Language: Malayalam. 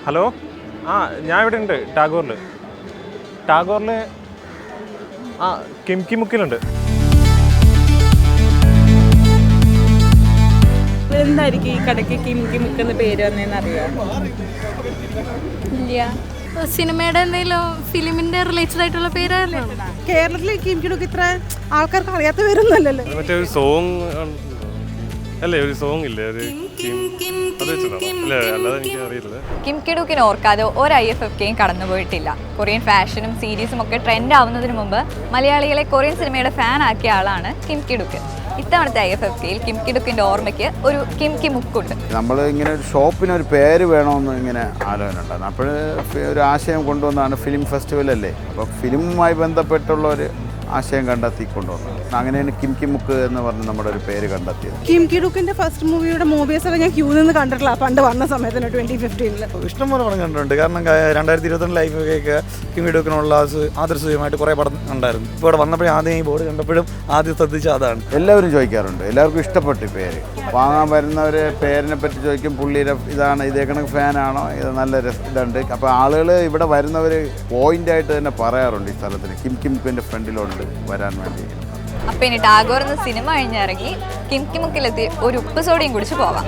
ഹലോ, ഞാൻ ഇവിടെ ഉണ്ട് ടാഗോറിൽ കിംകി മുക്കിലുണ്ട്. എന്തായിരിക്കും ഈ കടയ്ക്ക് കിംകി മുക്ക് എന്ന പേര് വന്നതെന്ന് അറിയാമോ? ഇല്ല. സിനിമയുടെ എന്തെങ്കിലും ഫിലിമിന്റെ റിലേറ്റഡ് ആയിട്ടുള്ള പേരാണ്. കേരളത്തിലെ കിംകി മുക്ക് ഇത്ര ആൾക്കാർക്ക് അറിയാത്ത പേരൊന്നുമല്ലല്ലോ. മറ്റേ ഒരു സോങ് അല്ലേ, ഒരു സോങ് ഇല്ലേ, കിംകി ഡുക്കിനെ ഓർക്കാതെ ഒരു IFFKയും കടന്നുപോയിട്ടില്ല. കൊറിയൻ ഫാഷനും സീരീസും ഒക്കെ ട്രെൻഡ് ആവുന്നതിന് മുമ്പ് മലയാളികളെ കൊറിയൻ സിനിമയുടെ ഫാൻ ആക്കിയ ആളാണ് കിംകി ഡുക്ക്. ഇത്തവണത്തെ IFFKയിൽ കിംകി ഡുക്കിന്റെ ഓർമ്മയ്ക്ക് ഒരു കിംകി മുക്കുണ്ട്. നമ്മൾ ഇങ്ങനെ ഒരു ഷോപ്പിനൊരു പേര് വേണമെന്ന് ഇങ്ങനെ ആലോചന ഉണ്ടായിരുന്നു. അപ്പോൾ ഒരു ആശയം കൊണ്ടുവന്നാണ് ഫിലിം ഫെസ്റ്റിവലല്ലേ, അപ്പോൾ ഫിലിമുമായി ബന്ധപ്പെട്ടുള്ള ഒരു ആശയം കണ്ടെത്തി കൊണ്ടുവന്നത്. അങ്ങനെയാണ് കിംകി മുക്ക് എന്ന് പറഞ്ഞ് നമ്മുടെ ഒരു പേര് കണ്ടെത്തിയത്. കിംകി ഡുക്കിന്റെ ഫസ്റ്റ് മൂവിയുടെ മൂവീസൊക്കെ ഞാൻ ക്യൂ നിന്ന് കണ്ടിട്ടില്ല പണ്ട് വന്ന സമയത്തിന് 2015. ഇഷ്ടംപോലെ പടം കണ്ടിട്ടുണ്ട്. കാരണം 2022 ലൈഫൊക്കെ കിംകി ഡുക്കിനുള്ള ആദർശമായിട്ട് കുറേ പടം ഉണ്ടായിരുന്നു. ഇപ്പോൾ ഇവിടെ വന്നപ്പോഴും ആദ്യം ഈ ബോർഡ് കണ്ടപ്പോഴും ആദ്യം ശ്രദ്ധിച്ച അതാണ്. എല്ലാവരും ചോദിക്കാറുണ്ട്, എല്ലാവർക്കും ഇഷ്ടപ്പെട്ടു പേര്. വാങ്ങാൻ വരുന്നവർ പേരിനെ പറ്റി ചോദിക്കും, പുള്ളിയുടെ ഇതാണ് ഇതേ കണക്ക് ഫാനാണോ, ഇത് നല്ല ഇതുണ്ട്. അപ്പോൾ ആളുകൾ ഇവിടെ വരുന്നവർ പോയിൻ്റായിട്ട് തന്നെ പറയാറുണ്ട് ഈ സ്ഥലത്തിന് കിംകി മുക്കിൻ്റെ ഫ്രണ്ടിലുണ്ട് വരാൻ വേണ്ടി. അപ്പം ഇനി ടാഗോർ എന്ന സിനിമ കഴിഞ്ഞിറങ്ങി കിംകി മുക്കിലെത്തി ഒരു ഉപ്പ് സോഡയും കുടിച്ച് പോവാം.